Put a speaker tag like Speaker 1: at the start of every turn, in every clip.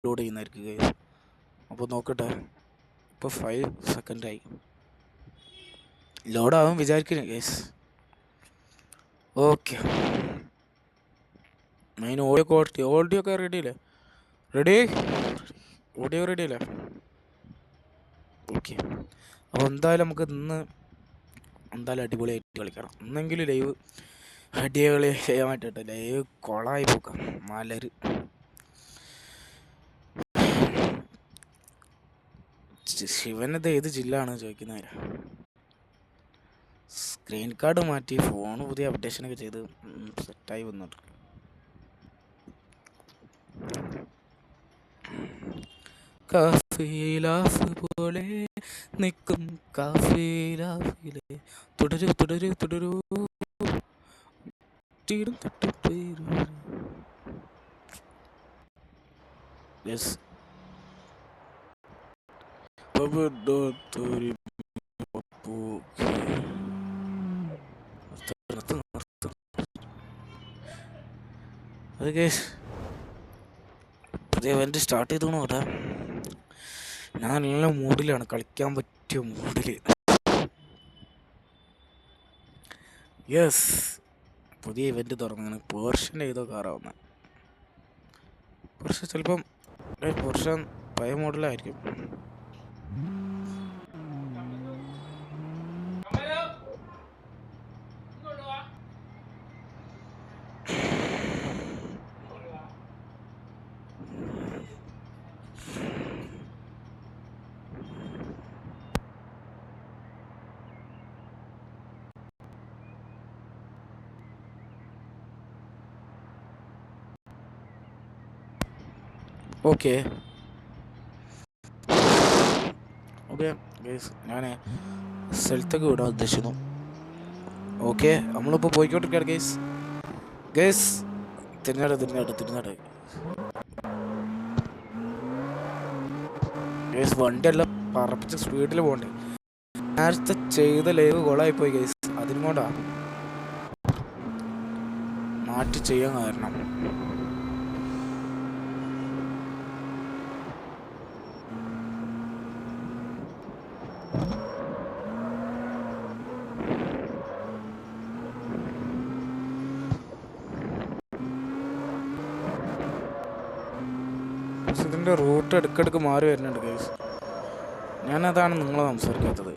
Speaker 1: Load ചെയ്യുന്നതായിരിക്കും guys. അപ്പോൾ നോക്കട്ടെ, ഇപ്പോൾ 5 സെക്കൻഡായി. ലോഡാവും വിചാരിക്കുന്നു guys. Okay, main audio quality, audio ഒക്കെ റെഡിയല്ലേ? ഓഡിയോ റെഡിയല്ലേ? ഓക്കെ, അപ്പോൾ എന്തായാലും നമുക്ക് ഇന്ന് എന്തായാലും അടിപൊളിയായിട്ട് കളിക്കണം. ഇന്നെങ്കിലും ലൈവ് അടിപൊളി ചെയ്യാൻ പറ്റട്ടെ. ലൈവ് കൊളായി പോക്കാം. മലര് ശിവനത് ഏത് ജില്ലാണ് ചോദിക്കുന്നവരാ. സ്ക്രീൻ കാർഡ് മാറ്റി, ഫോൺ പുതിയ അപ്ഡേഷനൊക്കെ ചെയ്ത് സെറ്റായി വന്നിട്ട്. കാഫിലാഫ് പോലെ നിൽക്കും കാഫിലാഫിലെ തുടരൂ തുടരൂ തുടരൂ തട്ടിപ്പേരു. യെസ്, പുതിയ ഇവന്റ് സ്റ്റാർട്ട് ചെയ്തോണോ? അതാ ഞാൻ നല്ല മൂഡിലാണ്, കളിക്കാൻ പറ്റിയ മൂഡില്. യെസ്, പുതിയ ഇവന്റ് തുറന്നാണ്. പോർഷൻ ഏതോ കാറാവുന്ന പോർഷൻ, ചിലപ്പം പോർഷൻ പഴയ മോഡലായിരിക്കും. ഓക്കെ ഓക്കെ ഗൈസ്, ഞാൻ സ്ഥലത്തൊക്കെ വിടാൻ ഉദ്ദേശിക്കുന്നു. ഓക്കെ, നമ്മളിപ്പോൾ പോയിക്കോട്ടിരിക്കുകയാണ് ഗൈസ്. ഗൈസ് തിരുനാട് ഗൈസ്, വണ്ടിയെല്ലാം പറപ്പിച്ച് സ്പീഡിൽ പോകണ്ടേ. നേരത്തെ ചെയ്ത ലൈവ് കൊളായിപ്പോയി ഗൈസ്. അതിനും കൊണ്ടാ മാറ്റി ചെയ്യാൻ കാരണം. ഇതിൻ്റെ റൂട്ട് ഇടയ്ക്കിടയ്ക്ക് മാറി വരുന്നുണ്ട് ഗൈസ്. ഞാനതാണ് നിങ്ങളെ സംസാരിക്കാത്തത്.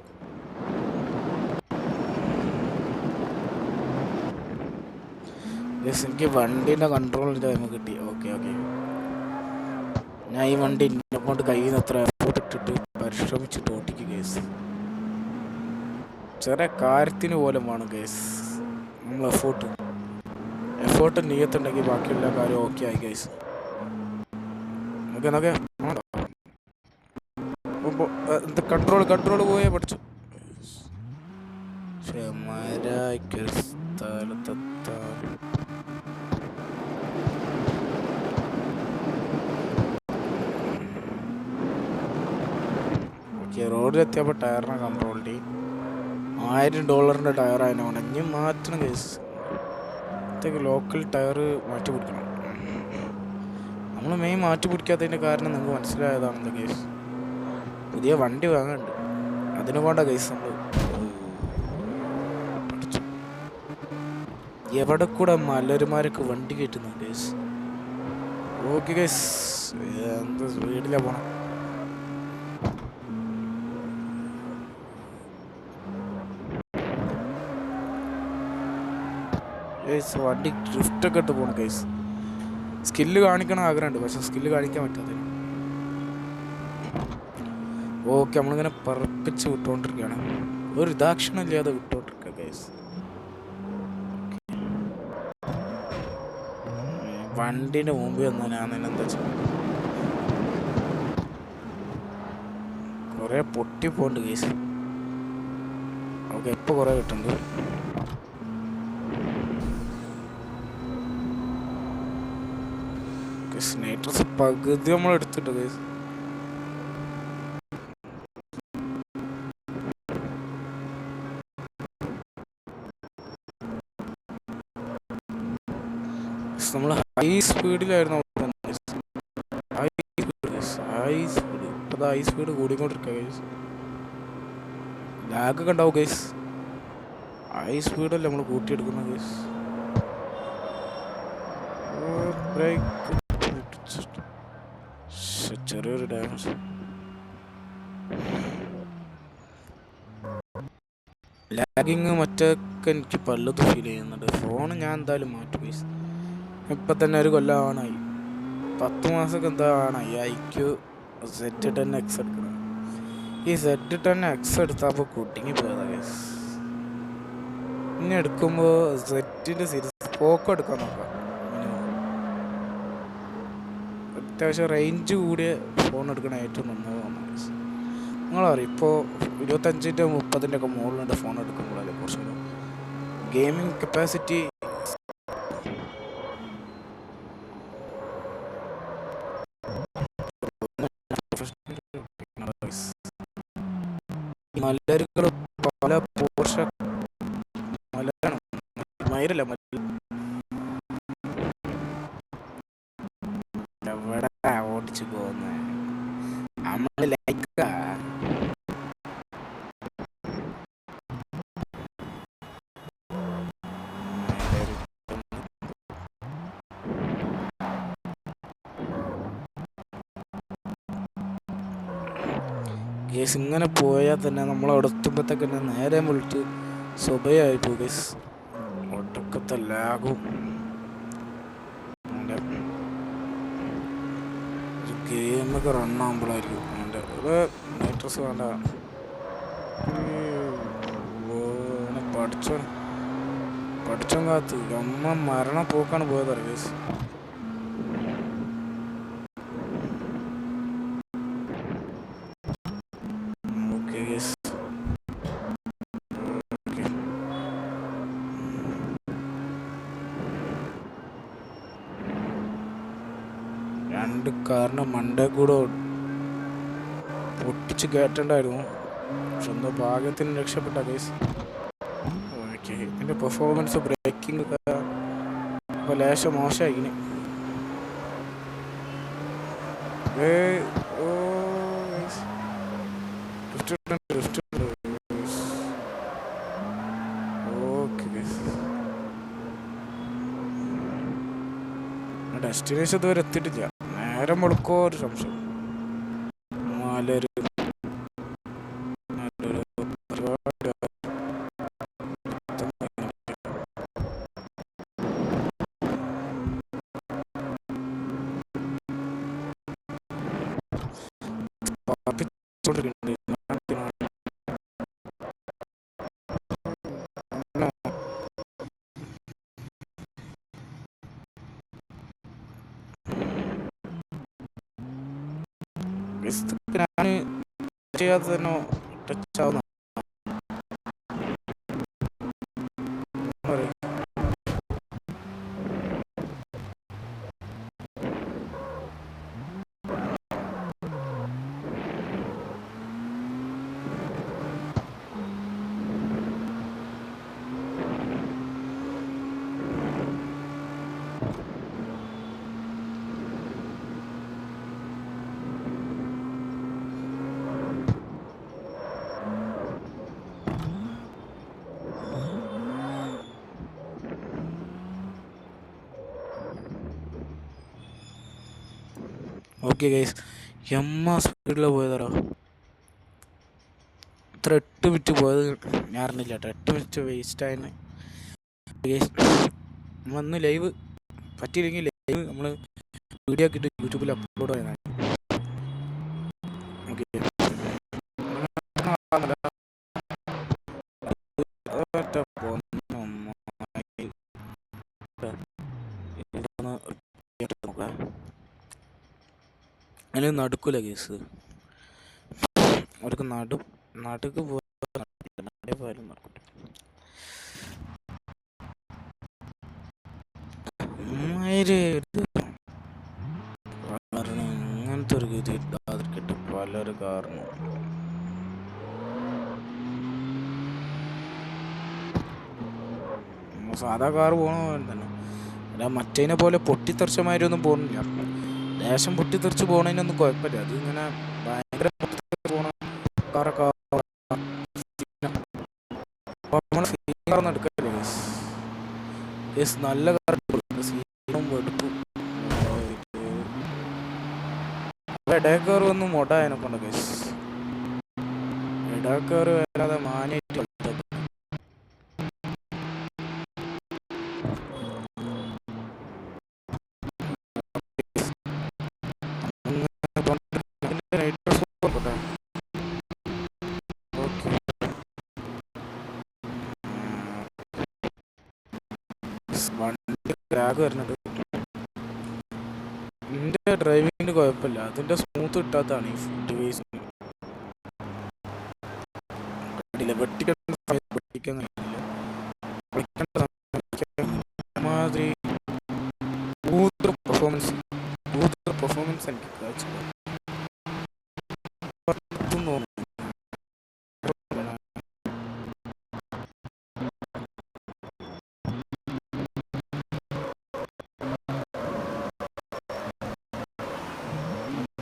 Speaker 1: ഗൈസ്, എനിക്ക് വണ്ടീൻ്റെ കൺട്രോളിൻ്റെ ടൈം കിട്ടി. ഓക്കെ, ഞാൻ ഈ വണ്ടി എന്നെ കൊണ്ട് കഴിയുന്ന അത്ര എഫോർട്ട് ഇട്ടിട്ട് പരിശ്രമിച്ചിട്ട് ഓട്ടിക്കും ഗൈസ്. ചെറിയ കാര്യത്തിന് പോലും വേണം ഗൈസ് നമ്മൾ എഫോർട്ട് നീയത്തുണ്ടെങ്കിൽ ബാക്കിയുള്ള കാര്യം ഓക്കെ ആയി ഗൈസ്. ഓക്കെ കൺട്രോൾ പോയേ പഠിച്ചു. റോഡിലെത്തിയപ്പോൾ ടയറിനെ കൺട്രോൾ ചെയ്യും. $1000 ടയറായതിനെ ഉണങ്ങി മാറ്റണം കേസ്. ലോക്കൽ ടയർ മാറ്റി പിടിക്കണം. നമ്മൾ മെയിൻ മാറ്റി പിടിക്കാത്തതിൻ്റെ കാരണം നിങ്ങൾക്ക് മനസ്സിലായതാണല്ലോ കേസ്. പുതിയ വണ്ടി വാങ്ങാനുണ്ട്, അതിനു കൊണ്ടാ കേസ്. നമ്മൾ എവിടെ കൂടെ മലരുമാരൊക്കെ വണ്ടി കയറ്റുന്നു കേസ്. ഓക്കെ കേസ്, എന്ത് സ്പീഡിലാണ് പോണം. വണ്ടി ഡ്രിഫ്റ്റൊക്കെ ഇട്ട് പോകണം ഗൈസ്. സ്കില്ല് കാണിക്കണം ആഗ്രഹമുണ്ട്, പക്ഷെ സ്കില്ല് കാണിക്കാൻ പറ്റാതെ. ഓക്കെ, നമ്മളിങ്ങനെ പറപ്പിച്ച് വിട്ടുകൊണ്ടിരിക്കുകയാണ്. ഒരു ഇതാക്ഷണം ഇല്ലാതെ വിട്ടുകൊണ്ടിരിക്കുക ഗൈസ്. വണ്ടീൻ്റെ മുമ്പിൽ വന്നാൽ ഞാൻ തന്നെ എന്താ ചെയ്യുക. കുറേ പൊട്ടി പോണ്ട് ഗൈസ്. ഓക്കെ, ഇപ്പോൾ കുറേ കിട്ടുന്നുണ്ട്. സ്നൈറ്റർസ് പകുതി നമ്മൾ എടുത്തിട്ട് ഗൈസ്. നമ്മൾ ഹൈ സ്പീഡിലായിരുന്നു. High speed. ഇപ്പോൾ ഹൈ സ്പീഡ് കൂടിക്കൊണ്ടിരിക്കുക ഗൈസ്. ലാഗൊക്കെ ഉണ്ടാവും ഗൈസ്. ഹൈ സ്പീഡല്ലേ നമ്മൾ കൂട്ടിയെടുക്കുന്നത് ഗൈസ്. ബ്രേക്ക് ചെറിയൊരു ഡാമേജ്. ലാഗിങ് മറ്റൊക്കെ എനിക്ക് പലതും ഫീൽ ചെയ്യുന്നുണ്ട്. ഫോൺ ഞാൻ എന്തായാലും മാറ്റും ഗൈസ്. ഇപ്പം തന്നെ ഒരു കൊല്ലമാണായി, 10 മാസമൊക്കെ എന്താ ആണായി. IQ Z10X എടുക്കണം. ഈ Z10X എടുത്തപ്പോൾ കുട്ടിങ്ങി പോയതാ ഗൈസ്. ഇനി എടുക്കുമ്പോൾ സെറ്റിൻ്റെ സീരീസ് പോക്കോ എടുക്കാൻ നോക്കാം. അത്യാവശ്യം റേഞ്ച് കൂടിയ ഫോൺ എടുക്കണ ഏറ്റവും നന്നാവുന്ന ഗൈസ്. നിങ്ങളറിയാം ഇപ്പോൾ 25-30 ഒക്കെ മുകളിലുണ്ട് ഫോൺ എടുക്കുമ്പോഴല്ലേ കുറച്ചുകൂടെ ഗെയിമിങ് കപ്പാസിറ്റി. മലരുകൾ പല പോർഷ മലയാണ് മയിലല്ല എവിടെ ഓടിച്ചു പോകുന്ന നമ്മള് ലൈക്ക. കേസ് ഇങ്ങനെ പോയാൽ തന്നെ നമ്മളവിടെ എത്തുമ്പോഴത്തേക്ക് തന്നെ നേരെ വിളിച്ച് സ്വഭയായി പോകും കേസ്. ഒടുക്കത്തെ ലാഗും ഗെയിമൊക്കെ റണ്ണാകുമ്പോഴായിരിക്കും അതിൻ്റെ നൈട്രസ് വേണ്ട. പഠിച്ചോ കാത്ത് അമ്മ മരണ പോക്കാണ് പോയതറിയ കേസ്. രണ്ട് കാറിന് മണ്ടേ കൂടെ പൊട്ടിച്ച് കയറ്റണ്ടായിരുന്നു. പക്ഷെ എന്തോ ഭാഗ്യത്തിന് രക്ഷപ്പെട്ട കേസ്. ഓക്കെ, ഇതിൻ്റെ പെർഫോമൻസ് ബ്രേക്കിംഗ് ഒക്കെ ഇപ്പോൾ ലേശം മോശമായി. ഡെസ്റ്റിനേഷൻ ഇതുവരെ എത്തിയിട്ടില്ല. നേരം വെളുക്കോ ഒരു സംശയം. മലര് ഞാൻ ചെയ്യാതെ തന്നെ ടച്ച് ആവുന്ന ഓക്കെ ഗൈസ്. എമ്മ സ്പീഡിലാണ് പോയതാറോ. ഇത്ര 8 മിനിറ്റ് പോയത് ഞാൻ അറിഞ്ഞില്ല കേട്ടോ. 8 മിനിറ്റ് വേസ്റ്റായിരുന്നു ഗൈസ്. നമ്മളന്ന് ലൈവ് പറ്റിയില്ലെങ്കിൽ ലൈവ് നമ്മൾ വീഡിയോ ആക്കിയിട്ട് യൂട്യൂബിൽ അപ്ലോഡ് ചെയ്യുന്നതാണ്. ഓക്കെ, അതിന് നടക്കൂല കേസ്. അവർക്ക് നടുക്ക് പോയാലും നടക്കൂല. ഇങ്ങനത്തെ ഒരു ഗതി ഇല്ലാതിരിക്കട്ടെ പലര് കാരണം. സാധാ കാറ് പോകണ തന്നെ അല്ല, മറ്റേനെ പോലെ പൊട്ടിത്തെറിച്ചമാരൊന്നും പോകുന്നില്ല. ലേശം പൊട്ടിത്തെറിച്ച് പോണതിനൊന്നും കുഴപ്പമില്ല. അത് ഇങ്ങനെ ഭയങ്കര പൊട്ടിത്തെറിച്ച് പോണ കാറൊക്കെ എടുക്കല്ലേ നല്ല കാർ എടുക്കും. ഇടയക്കാർ വന്ന് മൊടായനെ കൊണ്ട് കേസ് ഇടയക്കാർ വരാതെ മാനായിട്ട് വരുന്നുണ്ട്. എന്റെ ഡ്രൈവിങ്ങിന് കുഴപ്പമില്ല, അതിന്റെ സ്മൂത്ത് കിട്ടാത്തതാണ് ഈ ഫുഡ് വേസ്. മാതിരി പെർഫോമൻസ് എനിക്ക് തോന്നുന്നു.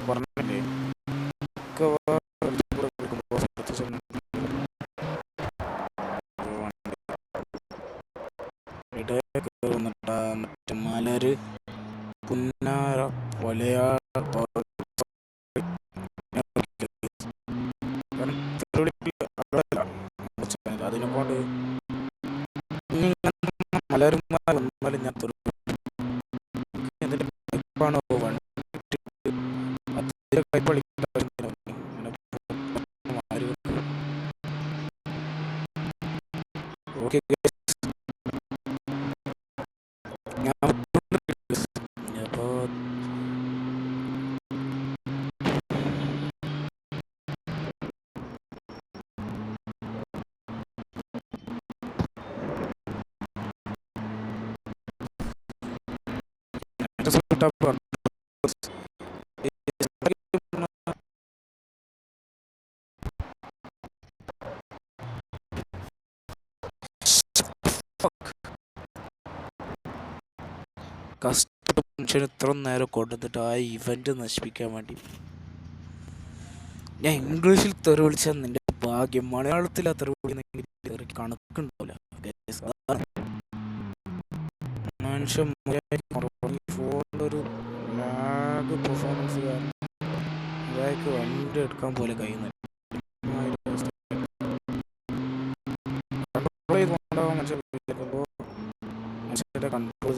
Speaker 1: പറഞ്ഞില്ലേ മലര് പുന്നാര അതിനെക്കൊണ്ട് മലരുമാർ വന്നാലും ഞാൻ കഷ്ടപ്പെട്ട മനുഷ്യന് ഇത്ര നേരം കൊണ്ടുവന്നിട്ട് ആ ഇവന്റ് നശിപ്പിക്കാൻ വേണ്ടി. ഞാൻ ഇംഗ്ലീഷിൽ തെറി വിളിച്ചാൽ നിന്റെ ഭാഗ്യം, മലയാളത്തിൽ ആ തെറി വിളിക്കുന്ന കണക്കുണ്ടാവില്ല. മനുഷ്യൻ ഫോണിലൊരു ലാഗ് പെർഫോമൻസ് കാരണം ഇതായിക്ക് വണ്ടി എടുക്കാൻ പോലെ കഴിയുന്നില്ല. കൺട്രോൾ ചെയ്ത് കൊണ്ടാവാൻ മനുഷ്യൻ്റെ കൺട്രോൾ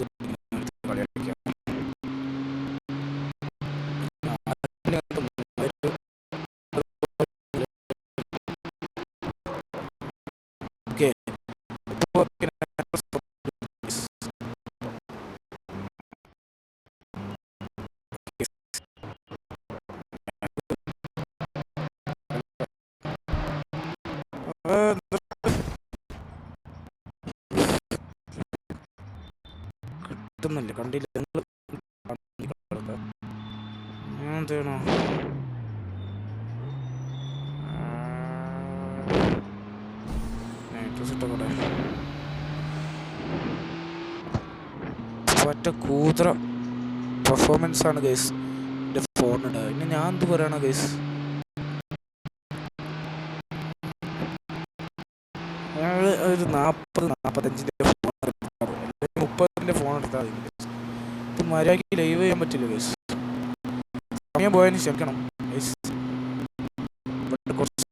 Speaker 1: കിട്ടുന്നില്ല. കണ്ടില്ല എന്തേണോ ഒറ്റ കൂതറ പെർഫോമൻസ് ആണ് ഗൈസ് എൻ്റെ ഫോണിൻ്റെ. പിന്നെ ഞാൻ എന്ത് പറയണ ഗൈസ്, ഞങ്ങൾ ഒരു 40-45 ഫോൺ 30 ഫോൺ എടുത്താൽ മതി. ഇത് മര്യാദയ്ക്ക് ലൈവ് ചെയ്യാൻ പറ്റില്ല ഗൈസ്. സമയം പോയതിന് ക്ഷമിക്കണം ഗൈസ്. കുറച്ച്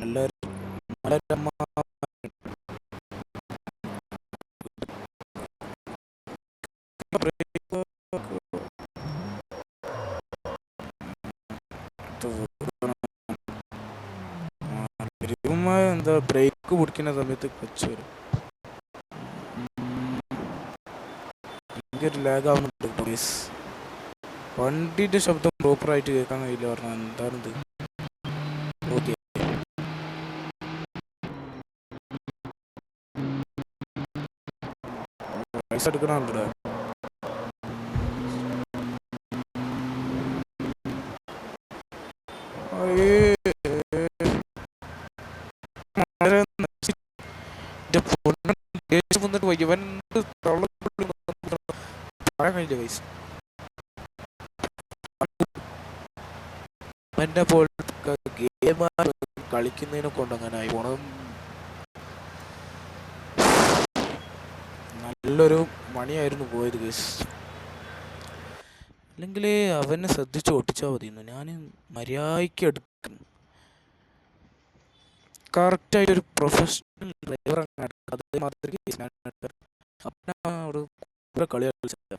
Speaker 1: എല്ലാവരും എന്താ ബ്രേക്ക് പിടിക്കുന്ന സമയത്ത് കൊച്ചു വരും. ഭയങ്കര ലാഗ് ആവുന്നുണ്ട് ഗൈസ്. വണ്ടിന്റെ ശബ്ദം പ്രോപ്പറായിട്ട് കേൾക്കാൻ കഴിയില്ല പറഞ്ഞാൽ എന്താണിത്. ഓക്കെ, പൈസ എടുക്കണുണ്ടോ? ഇവൻ പറയാൻ കഴിയില്ല ഗൈസ്. എന്നെ പോലത്തെ ഗെയിമാർ കളിക്കുന്നതിനെ കൊണ്ട് അങ്ങനെ ആയി പോണം. നല്ലൊരു മണിയായിരുന്നു പോയത് കേസ്. അല്ലെങ്കിൽ അവനെ ശ്രദ്ധിച്ച് ഓട്ടിച്ചാൽ മതിയെന്നു. ഞാൻ മര്യാദയ്ക്ക് എടുക്കും. കറക്റ്റായിട്ടൊരു പ്രൊഫഷണൽ ഡ്രൈവറാണ്. അതേമാതിരി അവിടെ കളി കളിച്ചത്.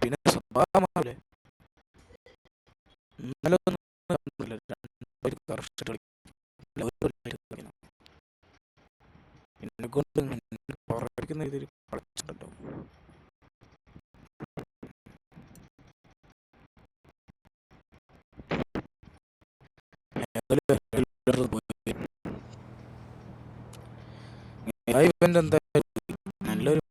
Speaker 1: പിന്നെ സ്വഭാവമാവില്ലേ ഇന്നലെ കറക്റ്റ് എന്നെ കൊണ്ട് പുറടിക്കുന്ന രീതിയിൽ കളിച്ചിട്ടുണ്ടോ. എന്തായാലും നല്ലൊരു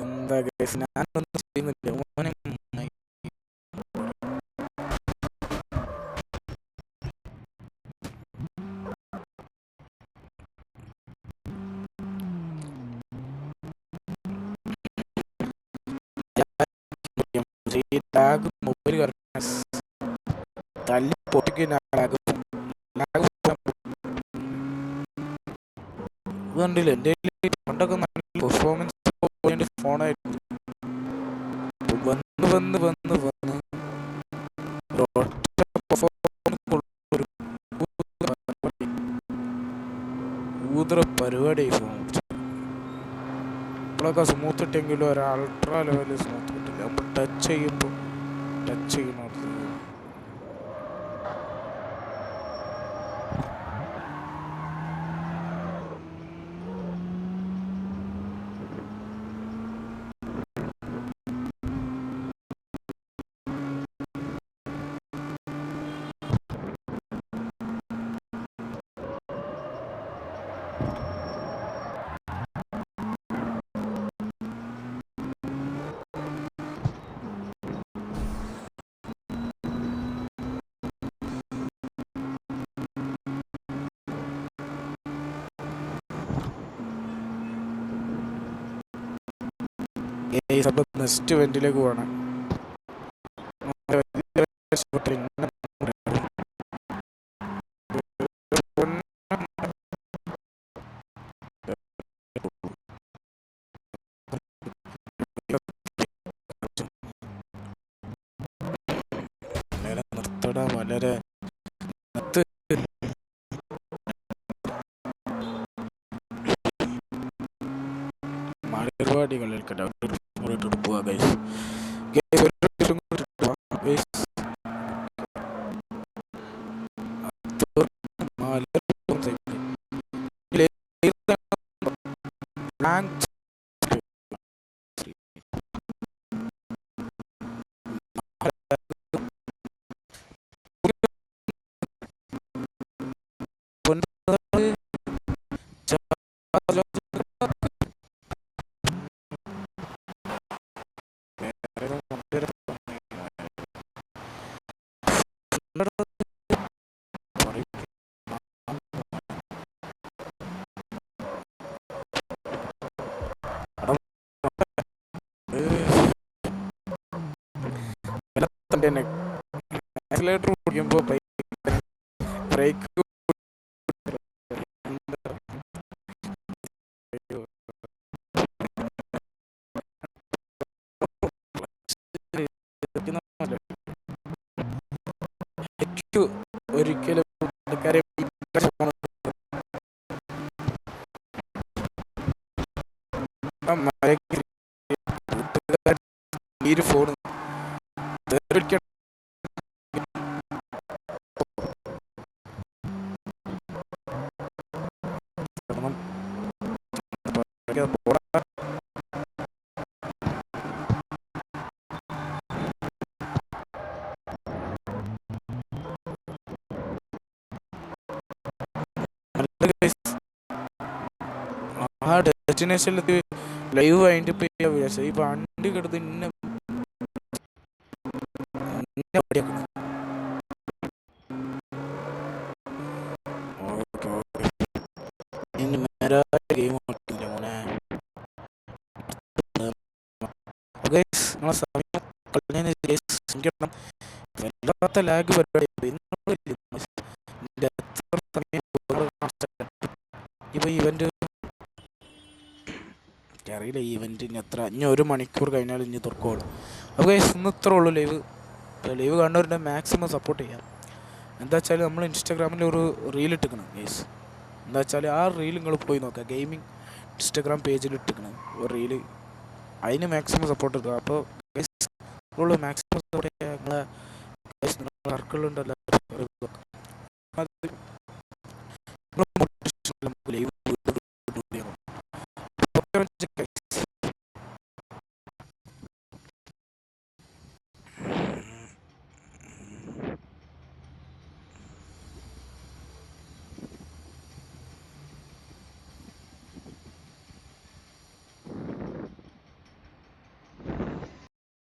Speaker 1: എന്താ കേസ് ഞാനൊന്നും ചെയ്യുന്നില്ല. മോനെ മൊബൈൽ തല്ലി പൊട്ടിക്കുന്ന കണ്ടില്ല. എൻ്റെ പണ്ടൊക്കെ നല്ല പെർഫോമൻസ് ഫോണായിരുന്നു. വന്ന് വന്ന് വന്ന് വന്ന് ഊതറ പരിപാടി ഫോൺ ഇപ്പോഴൊക്കെ സ്മൂത്ത് ഇട്ടെങ്കിലും ഒരു അൾട്രാ ലെവലിൽ സ്മൂത്ത് കിട്ടില്ല. അപ്പോൾ ടച്ച് ചെയ്യുമ്പോൾ ടച്ച് ചെയ്യണത് അപ്പോൾ നെക്സ്റ്റ് ഇവൻറ്റിലേക്ക് പോകണം. നിർത്തട വളരെ പരിപാടികളിൽ പോവാ ഗൈസ്. ആക്സിലേറ്റർ ഓടിക്കുമ്പോൾ ബ്രേക്ക് ഒരിക്കലും ഫോൺ ഡെസ്റ്റിനേഷനിലെത്തി ലൈവ് വൈൻഡ് അപ്പ് ചെയ്യാൻ വിചാരിച്ചത്. ഈ വണ്ടി കിടന്ന് ഇന്നെ പടിയാക്കണം. ഇനി നേരെ ഗെയിം കളിക്കില്ല മോനെ. നിങ്ങളെ സമയം കളഞ്ഞതിന് ശേഷം വല്ലാത്ത ലാഗ് പരിപാടി. ഇപ്പൊ ഇവന്റ് അറിയില്ല, ഇവന്റിന് എത്ര ഇനി 1 മണിക്കൂർ കഴിഞ്ഞാൽ ഇനി തുറക്കുള്ളൂ. അപ്പോൾ ഇന്ന് ഇത്രേ ഉള്ളൂ ലൈവ്. ലൈവ് കാണുന്നവരുടെ മാക്സിമം സപ്പോർട്ട് ചെയ്യാം. എന്താ വെച്ചാൽ നമ്മൾ ഇൻസ്റ്റാഗ്രാമിൽ ഒരു റീൽ ഇട്ടിക്കണം ഗൈസ്. എന്താ വെച്ചാൽ ആ റീൽ നിങ്ങൾ പോയി നോക്കുക. ഗെയിമിംഗ് ഇൻസ്റ്റാഗ്രാം പേജിൽ ഇട്ടിക്കണം ഒരു റീല്. അതിന് മാക്സിമം സപ്പോർട്ട് എടുക്കുക. അപ്പോൾ ഗൈസ് മാക്സിമം സപ്പോർട്ട് ചെയ്യുക. നിങ്ങളെ സർക്കിളുണ്ടല്ലോ